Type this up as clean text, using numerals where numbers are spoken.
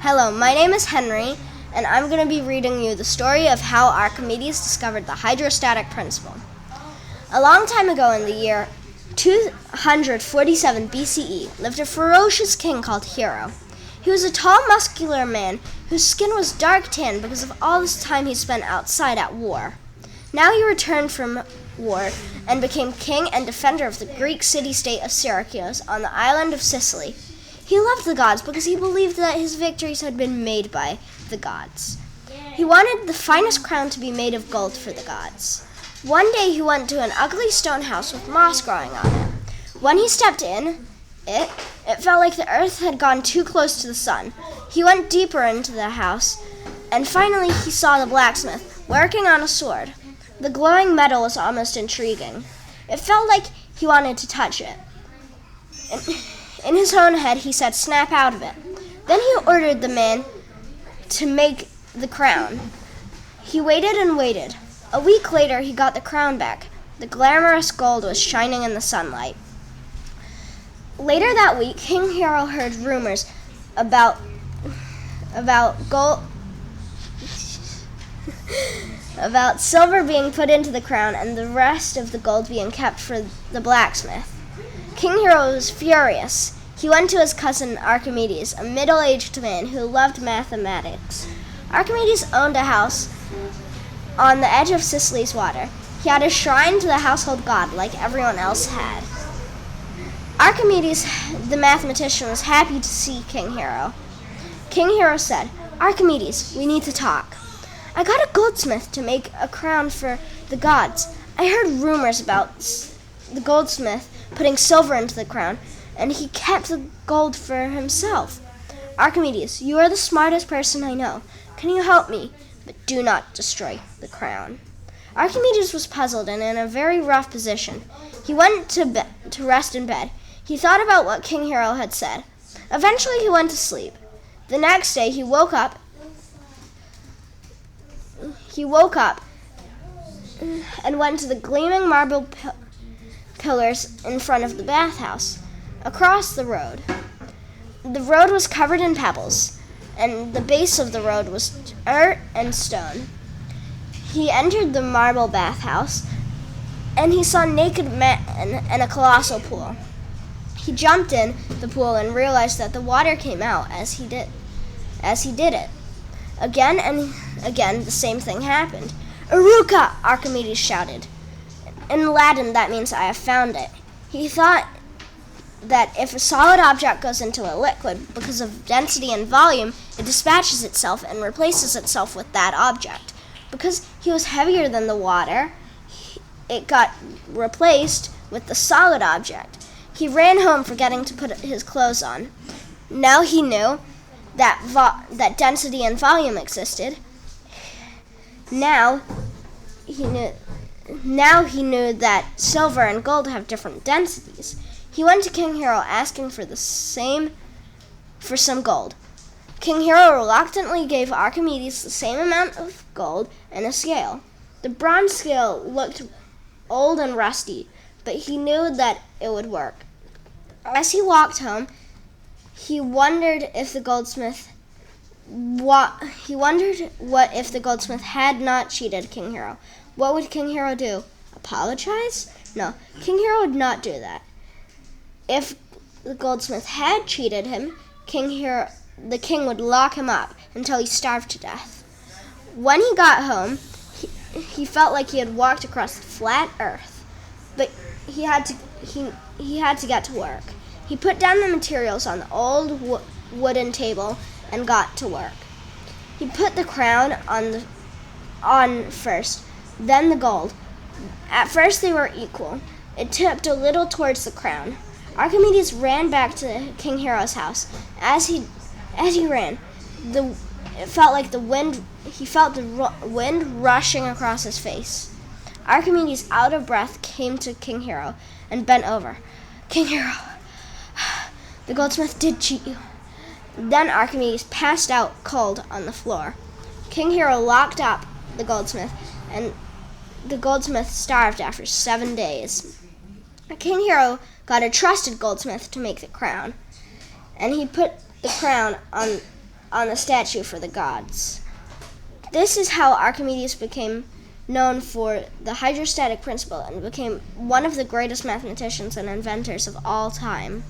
Hello, my name is Henry, and I'm going to be reading you the story of how Archimedes discovered the hydrostatic principle. A long time ago in the year 247 BCE lived a ferocious king called Hero. He was a tall, muscular man whose skin was dark tan because of all this time he spent outside at war. Now he returned from war and became king and defender of the Greek city-state of Syracuse on the island of Sicily. He loved the gods because he believed that his victories had been made by the gods. He wanted the finest crown to be made of gold for the gods. One day he went to an ugly stone house with moss growing on it. When he stepped in, it felt like the earth had gone too close to the sun. He went deeper into the house, and finally he saw the blacksmith working on a sword. The glowing metal was almost intriguing. It felt like he wanted to touch it. In his own head, he said, "Snap out of it." Then he ordered the man to make the crown. He waited and waited. A week later, he got the crown back. The glamorous gold was shining in the sunlight. Later that week, King Hero heard rumors about gold, about silver being put into the crown and the rest of the gold being kept for the blacksmith. King Hero was furious. He went to his cousin Archimedes, a middle-aged man who loved mathematics. Archimedes owned a house on the edge of Sicily's water. He had a shrine to the household god like everyone else had. Archimedes, the mathematician, was happy to see King Hero. King Hero said, "Archimedes, we need to talk. I got a goldsmith to make a crown for the gods. I heard rumors about the goldsmith putting silver into the crown, and he kept the gold for himself. Archimedes, you are the smartest person I know. Can you help me? But do not destroy the crown." Archimedes was puzzled and in a very rough position. He went to rest in bed. He thought about what King Hero had said. Eventually he went to sleep. The next day he woke up and went to the gleaming marble pillars in front of the bathhouse. Across the road. The road was covered in pebbles, and the base of the road was dirt and stone. He entered the marble bathhouse, and he saw naked men and a colossal pool. He jumped in the pool and realized that the water came out as he did it. Again and again, the same thing happened. "Eureka!" Archimedes shouted. In Latin, that means "I have found it." He thought that if a solid object goes into a liquid, because of density and volume, it dispatches itself and replaces itself with that object. Because he was heavier than the water, it got replaced with the solid object. He ran home forgetting to put his clothes on. Now he knew that density and volume existed. Now he knew that silver and gold have different densities. He went to King Hero asking for some gold. King Hero reluctantly gave Archimedes the same amount of gold and a scale. The bronze scale looked old and rusty, but he knew that it would work. As he walked home, he wondered if the goldsmith had not cheated King Hero. What would King Hero do? Apologize? No, King Hero would not do that. If the goldsmith had cheated him, the king would lock him up until he starved to death. When he got home, he felt like he had walked across the flat earth, but he had to get to work. He put down the materials on the old wooden table and got to work. He put the crown on first, then the gold. At first they were equal. It tipped a little towards the crown. Archimedes ran back to King Hero's house. As he ran, he felt the wind rushing across his face. Archimedes, out of breath, came to King Hero and bent over. "King Hero, the goldsmith did cheat you." Then Archimedes passed out cold on the floor. King Hero locked up the goldsmith, and the goldsmith starved after 7 days. King Hero got a trusted goldsmith to make the crown, and he put the crown on the statue for the gods. This is how Archimedes became known for the hydrostatic principle and became one of the greatest mathematicians and inventors of all time.